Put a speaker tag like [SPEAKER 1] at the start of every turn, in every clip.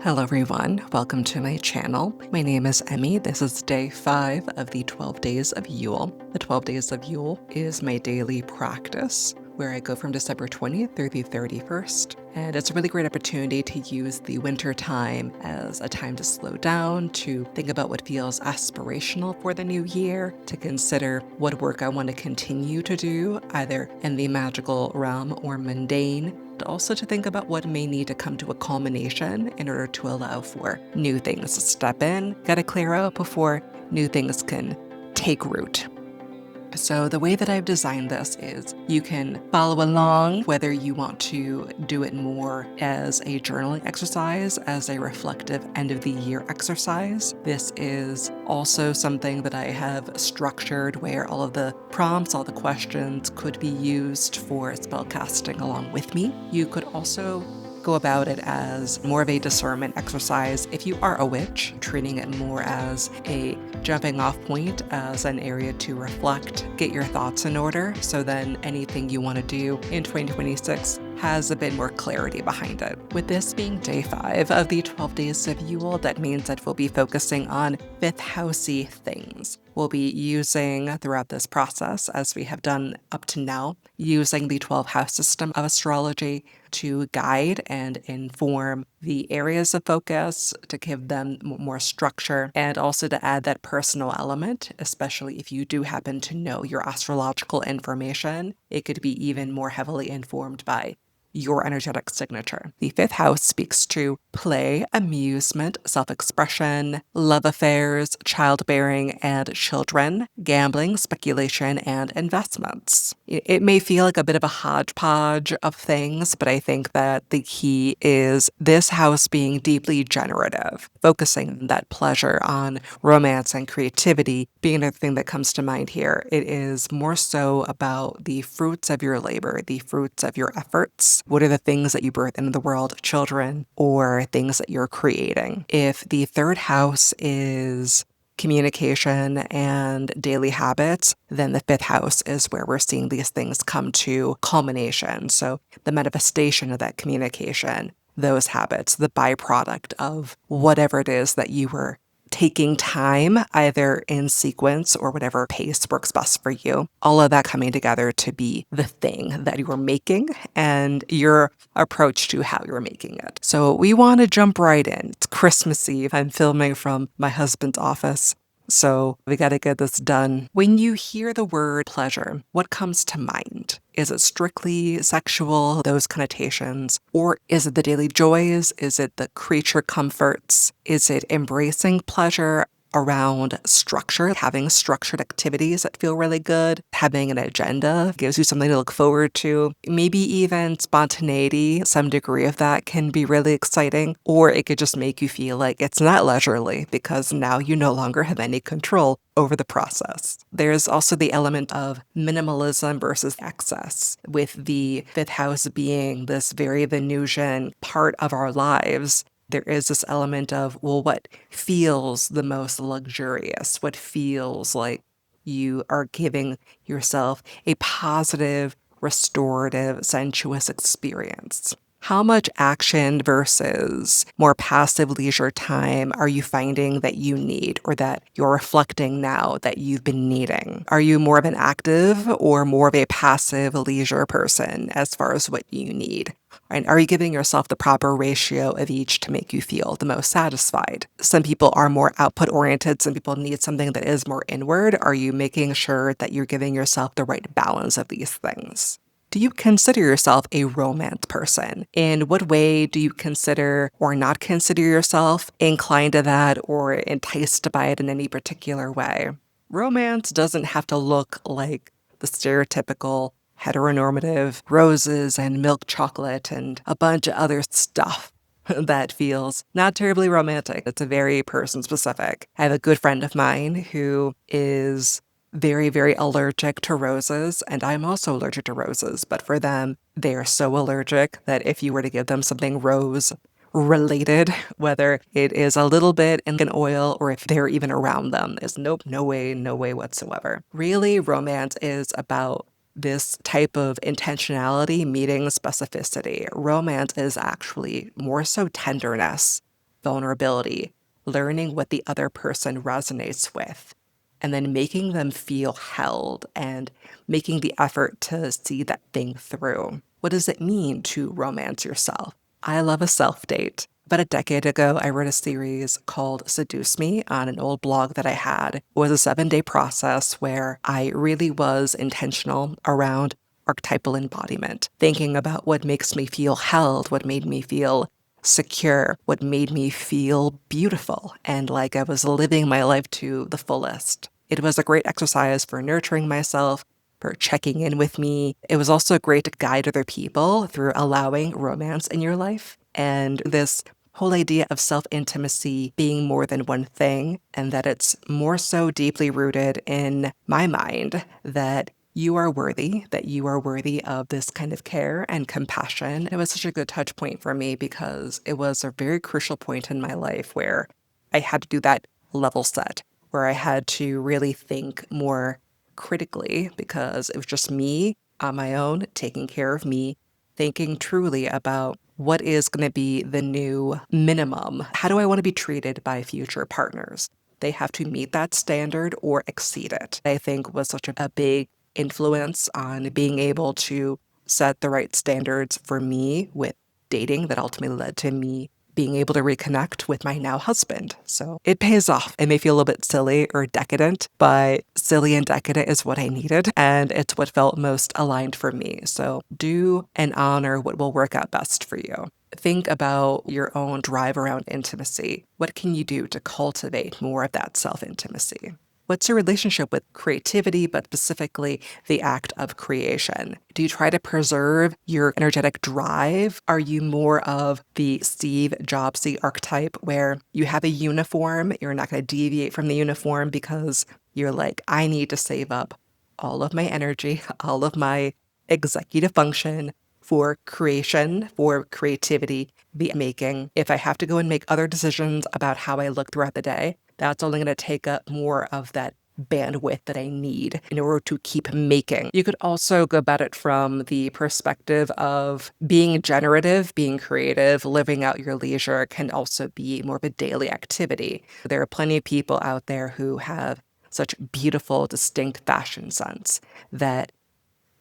[SPEAKER 1] Hello everyone, welcome to my channel. My name is Emmy. This is day 5 of the 12 days of Yule. The 12 days of Yule is my daily practice where I go from December 20th through the 31st. And it's a really great opportunity to use the winter time as a time to slow down, to think about what feels aspirational for the new year, to consider what work I want to continue to do, either in the magical realm or mundane, but also to think about what may need to come to a culmination in order to allow for new things to step in, gotta clear out before new things can take root. So the way that I've designed this is you can follow along whether you want to do it more as a journaling exercise, as a reflective end of the year exercise. This is also something that I have structured where all of the prompts, all the questions could be used for spellcasting along with me. You could also go about it as more of a discernment exercise if you are a witch, treating it more as a jumping off point, as an area to reflect, get your thoughts in order, so then anything you want to do in 2026 has a bit more clarity behind it. With this being day 5 of the 12 days of Yule, that means that we'll be focusing on 5th housey things. We'll be using throughout this process, as we have done up to now, using the 12 house system of astrology to guide and inform the areas of focus, to give them more structure, and also to add that personal element, especially if you do happen to know your astrological information. It could be even more heavily informed by your energetic signature. The 5th house speaks to play, amusement, self-expression, love affairs, childbearing and children, gambling, speculation, and investments. It may feel like a bit of a hodgepodge of things, but I think that the key is this house being deeply generative, focusing on that pleasure, on romance and creativity being another thing that comes to mind here. It is more so about the fruits of your labor, the fruits of your efforts. What are the things that you birth into the world, children, or things that you're creating? If the 3rd house is communication and daily habits, then the 5th house is where we're seeing these things come to culmination. So the manifestation of that communication, those habits, the byproduct of whatever it is that you were taking time, either in sequence or whatever pace works best for you. All of that coming together to be the thing that you are making and your approach to how you're making it. So we want to jump right in. It's Christmas Eve. I'm filming from my husband's office, so we got to get this done. When you hear the word pleasure, what comes to mind? Is it strictly sexual, those connotations? Or is it the daily joys? Is it the creature comforts? Is it embracing pleasure around structure, having structured activities that feel really good, having an agenda gives you something to look forward to, maybe even spontaneity, some degree of that can be really exciting, or it could just make you feel like it's not leisurely because now you no longer have any control over the process. There's also the element of minimalism versus excess, with the 5th house being this very Venusian part of our lives. There is this element of, well, what feels the most luxurious? What feels like you are giving yourself a positive, restorative, sensuous experience? How much action versus more passive leisure time are you finding that you need, or that you're reflecting now that you've been needing? Are you more of an active or more of a passive leisure person as far as what you need? And are you giving yourself the proper ratio of each to make you feel the most satisfied? Some people are more output oriented. Some people need something that is more inward. Are you making sure that you're giving yourself the right balance of these things? Do you consider yourself a romance person? In what way do you consider or not consider yourself inclined to that or enticed by it in any particular way? Romance doesn't have to look like the stereotypical heteronormative roses and milk chocolate and a bunch of other stuff that feels not terribly romantic. It's a very person specific. I have a good friend of mine who is very, very allergic to roses, and I'm also allergic to roses, but for them, they are so allergic that if you were to give them something rose related, whether it is a little bit in an oil or if they're even around them, is nope, no way whatsoever. Really, romance is about this type of intentionality meeting specificity. Romance is actually more so tenderness vulnerability, learning what the other person resonates with, and then making them feel held and making the effort to see that thing through. What does it mean to romance yourself? I love a self date. About a decade ago, I wrote a series called Seduce Me on an old blog that I had. It was a 7-day process where I really was intentional around archetypal embodiment, thinking about what makes me feel held, what made me feel secure, what made me feel beautiful and like I was living my life to the fullest. It was a great exercise for nurturing myself, for checking in with me. It was also a great to guide other people through allowing romance in your life. And this whole idea of self intimacy being more than one thing, and that it's more so deeply rooted in my mind that you are worthy, that you are worthy of this kind of care and compassion. It was such a good touch point for me because it was a very crucial point in my life where I had to do that level set, where I had to really think more critically because it was just me on my own, taking care of me, thinking truly about what is going to be the new minimum. How do I want to be treated by future partners? They have to meet that standard or exceed it. I think was such a big influence on being able to set the right standards for me with dating that ultimately led to me being able to reconnect with my now husband. So it pays off. It may feel a little bit silly or decadent, but silly and decadent is what I needed, and it's what felt most aligned for me. So do and honor what will work out best for you. Think about your own drive around intimacy. What can you do to cultivate more of that self intimacy? What's your relationship with creativity, but specifically the act of creation? Do you try to preserve your energetic drive? Are you more of the Steve Jobsy archetype where you have a uniform, you're not going to deviate from the uniform because you're like, I need to save up all of my energy, all of my executive function for creation, for creativity, the making. If I have to go and make other decisions about how I look throughout the day, that's only going to take up more of that bandwidth that I need in order to keep making. You could also go about it from the perspective of being generative, being creative, living out your leisure can also be more of a daily activity. There are plenty of people out there who have such beautiful, distinct fashion sense that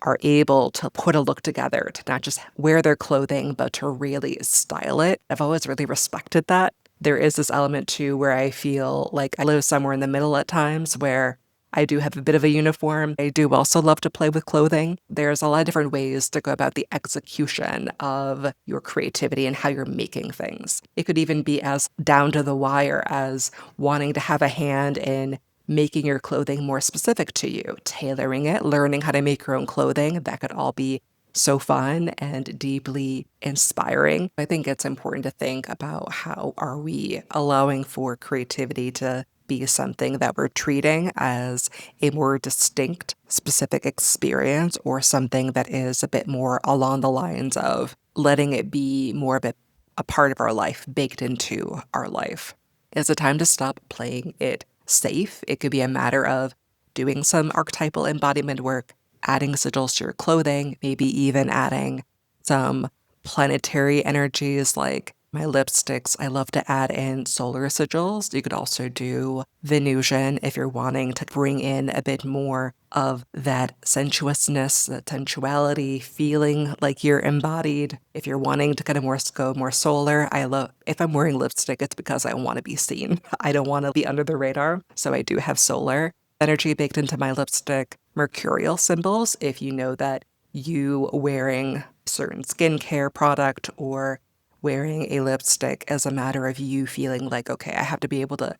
[SPEAKER 1] are able to put a look together, to not just wear their clothing, but to really style it. I've always really respected that. There is this element too where I feel like I live somewhere in the middle at times where I do have a bit of a uniform. I do also love to play with clothing. There's a lot of different ways to go about the execution of your creativity and how you're making things. It could even be as down to the wire as wanting to have a hand in making your clothing more specific to you, tailoring it, learning how to make your own clothing. That could all be so fun and deeply inspiring. I think it's important to think about how are we allowing for creativity to be something that we're treating as a more distinct, specific experience or something that is a bit more along the lines of letting it be more of a part of our life, baked into our life. Is it time to stop playing it safe? It could be a matter of doing some archetypal embodiment work, adding sigils to your clothing, maybe even adding some planetary energies like my lipsticks. I love to add in solar sigils. You could also do Venusian if you're wanting to bring in a bit more of that sensuousness, that sensuality, feeling like you're embodied. If you're wanting to kind of go more solar, I love, if I'm wearing lipstick, it's because I want to be seen. I don't want to be under the radar. So I do have solar energy baked into my lipstick. Mercurial symbols, if you know that you wearing certain skincare product or wearing a lipstick as a matter of you feeling like, okay, I have to be able to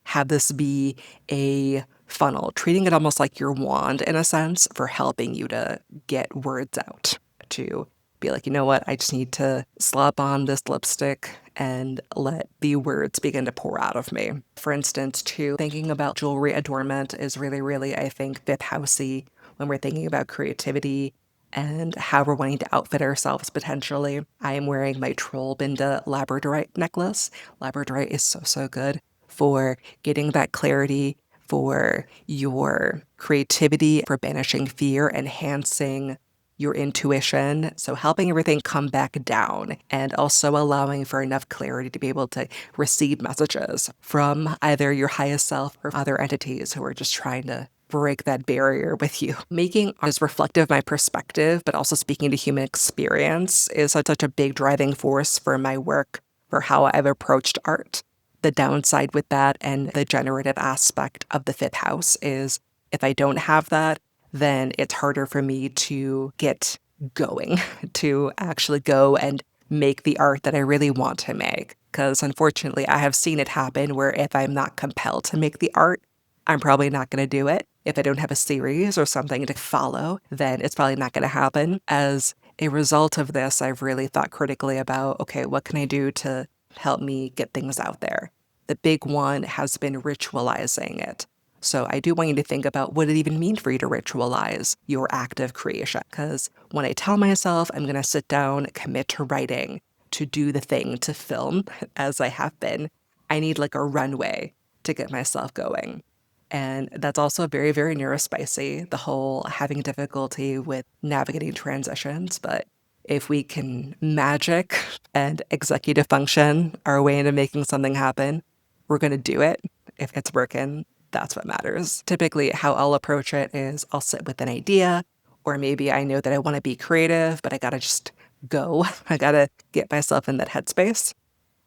[SPEAKER 1] have this be a funnel, treating it almost like your wand in a sense for helping you to get words out, to be like, you know what, I just need to slap on this lipstick and let the words begin to pour out of me. For instance, too, thinking about jewelry adornment is really, really, I think, fifth housey when we're thinking about creativity and how we're wanting to outfit ourselves potentially. I am wearing my Trollbinda labradorite necklace. Labradorite is so, so good for getting that clarity, for your creativity, for banishing fear, enhancing your intuition. So helping everything come back down and also allowing for enough clarity to be able to receive messages from either your highest self or other entities who are just trying to break that barrier with you. Making art as reflective of my perspective, but also speaking to human experience is such a big driving force for my work, for how I've approached art. The downside with that and the generative aspect of the fifth house is if I don't have that, then it's harder for me to get going, to actually go and make the art that I really want to make. Because unfortunately, I have seen it happen where if I'm not compelled to make the art, I'm probably not going to do it. If I don't have a series or something to follow, then it's probably not going to happen. As a result of this, I've really thought critically about, okay, what can I do to help me get things out there? The big one has been ritualizing it. So I do want you to think about what it even means for you to ritualize your act of creation. Because when I tell myself I'm going to sit down, commit to writing, to do the thing, to film, as I have been, I need like a runway to get myself going. And that's also very, very neurospicy, the whole having difficulty with navigating transitions. But if we can magic and executive function our way into making something happen, we're going to do it. If it's working, that's what matters. Typically, how I'll approach it is I'll sit with an idea, or maybe I know that I want to be creative, but I got to just go. I got to get myself in that headspace.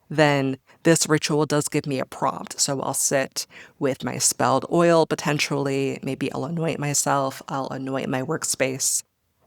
[SPEAKER 1] Then this ritual does give me a prompt. So I'll sit with my spelled oil potentially. Maybe I'll anoint myself. I'll anoint my workspace.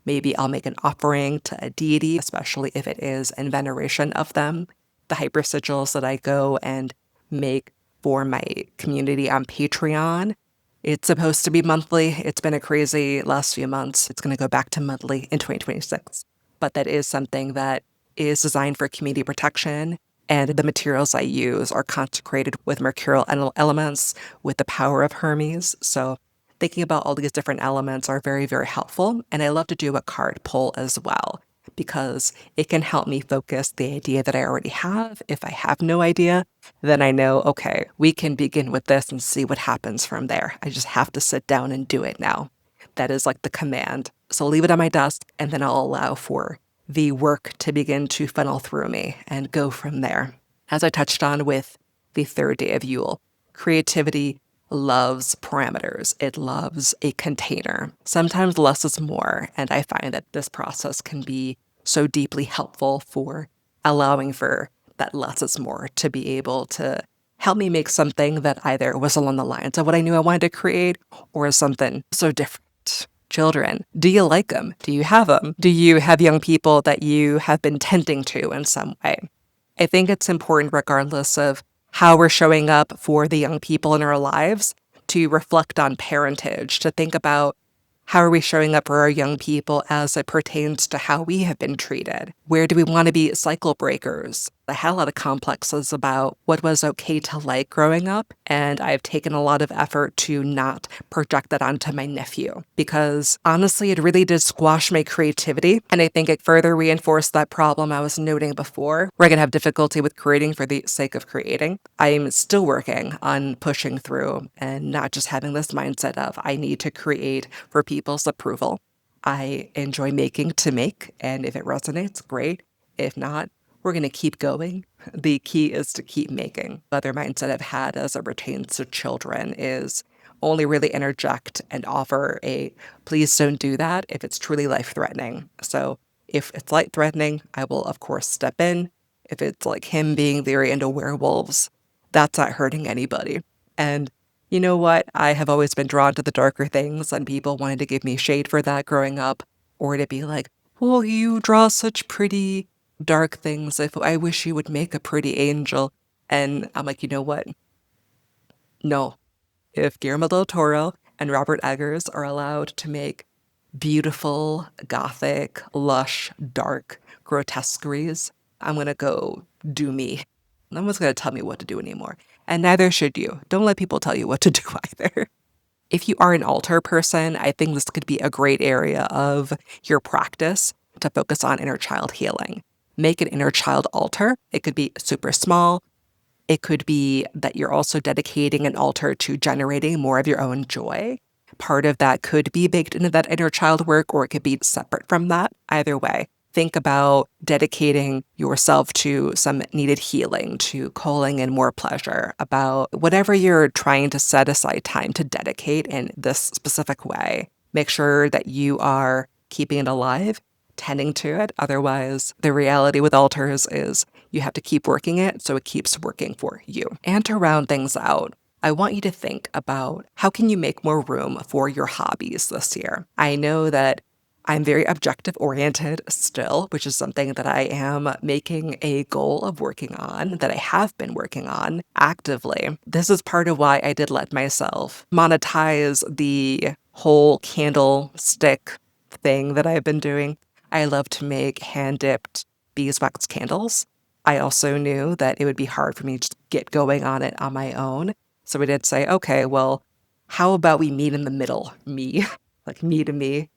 [SPEAKER 1] Maybe I'll make an offering to a deity, especially if it is in veneration of them. The hyper sigils that I go and make for my community on Patreon, it's supposed to be monthly. It's been a crazy last few months. It's going to go back to monthly in 2026. But that is something that is designed for community protection. And the materials I use are consecrated with mercurial elements, with the power of Hermes. So thinking about all these different elements are very, very helpful. And I love to do a card pull as well, because it can help me focus the idea that I already have. If I have no idea, then I know, okay, we can begin with this and see what happens from there. I just have to sit down and do it now. That is like the command. So I'll leave it on my desk, and then I'll allow for the work to begin to funnel through me and go from there. As I touched on with the third day of Yule, creativity loves parameters. It loves a container. Sometimes less is more, and I find that this process can be so deeply helpful for allowing for that less is more to be able to help me make something that either was along the lines of what I knew I wanted to create or something so different. Children, do you like them? Do you have them? Do you have young people that you have been tending to in some way? I think it's important, regardless of how we're showing up for the young people in our lives, to reflect on parentage, to think about how are we showing up for our young people as it pertains to how we have been treated? Where do we want to be cycle breakers? I had a lot of complexes about what was okay to like growing up, and I've taken a lot of effort to not project that onto my nephew, because honestly, it really did squash my creativity, and I think it further reinforced that problem I was noting before, where I can have difficulty with creating for the sake of creating. I'm still working on pushing through and not just having this mindset of I need to create for people's approval. I enjoy making to make, and if it resonates, great. If not, we're going to keep going. The key is to keep making. The other mindset I've had as it pertains to children is only really interject and offer a please don't do that if it's truly life-threatening. So if it's life-threatening, I will, of course, step in. If it's like him being very into werewolves, that's not hurting anybody. And you know what? I have always been drawn to the darker things, and people wanted to give me shade for that growing up, or to be like, well, you draw such pretty dark things. If I wish you would make a pretty angel. And I'm like, you know what? No. If Guillermo del Toro and Robert Eggers are allowed to make beautiful, gothic, lush, dark grotesqueries, I'm going to go do me. No one's going to tell me what to do anymore. And neither should you. Don't let people tell you what to do either. If you are an altar person, I think this could be a great area of your practice to focus on inner child healing. Make an inner child altar. It could be super small. It could be that you're also dedicating an altar to generating more of your own joy. part of that could be baked into that inner child work, or it could be separate from that. Either way, think about dedicating yourself to some needed healing, to calling in more pleasure, about whatever you're trying to set aside time to dedicate in this specific way. Make sure that you are keeping it alive, tending to it. Otherwise, the reality with altars is you have to keep working it so it keeps working for you. And to round things out, I want you to think about how can you make more room for your hobbies this year. I know that I'm very objective oriented still, which is something that I am making a goal of working on, that I have been working on actively. This is part of why I did let myself monetize the whole candlestick thing that I've been doing. I love to make hand-dipped beeswax candles. I also knew that it would be hard for me to get going on it on my own. So we did say, okay, well, how about we meet in the middle? Me, like me to me.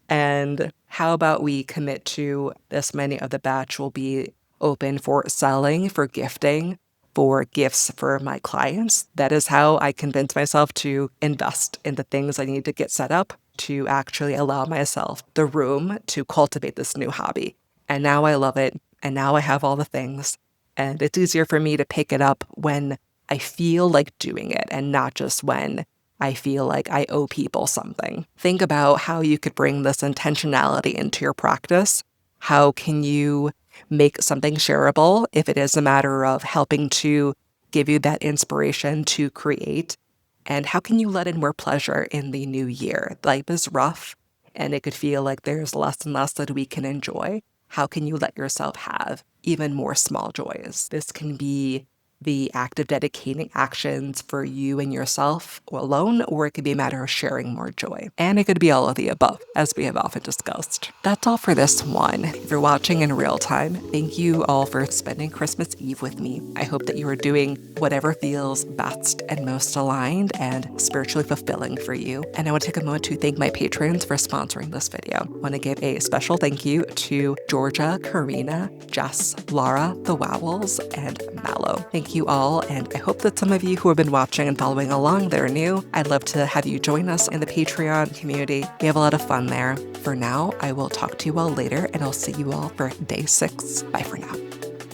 [SPEAKER 1] And how about we commit to this many of the batch will be open for selling, for gifting, for gifts for my clients. That is how I convince myself to invest in the things I need to get set up to actually allow myself the room to cultivate this new hobby. And now I love it. And now I have all the things. And it's easier for me to pick it up when I feel like doing it and not just when I feel like I owe people something. Think about how you could bring this intentionality into your practice. How can you make something shareable if it is a matter of helping to give you that inspiration to create? And how can you let in more pleasure in the new year? Life is rough and it could feel like there's less and less that we can enjoy. How can you let yourself have even more small joys? This can be the act of dedicating actions for you and yourself alone, or it could be a matter of sharing more joy. And it could be all of the above, as we have often discussed. That's all for this one. If you're watching in real time, thank you all for spending Christmas Eve with me. I hope that you are doing whatever feels best and most aligned and spiritually fulfilling for you. And I want to take a moment to thank my patrons for sponsoring this video. I want to give a special thank you to Georgia, Karina, Jess, Laura, The Wowels, and Mallow. Thank you all, and I hope that some of you who have been watching and following along that are new, I'd love to have you join us in the Patreon community. We have a lot of fun there. For now, I will talk to you all later, and I'll see you all for day 6. Bye for now.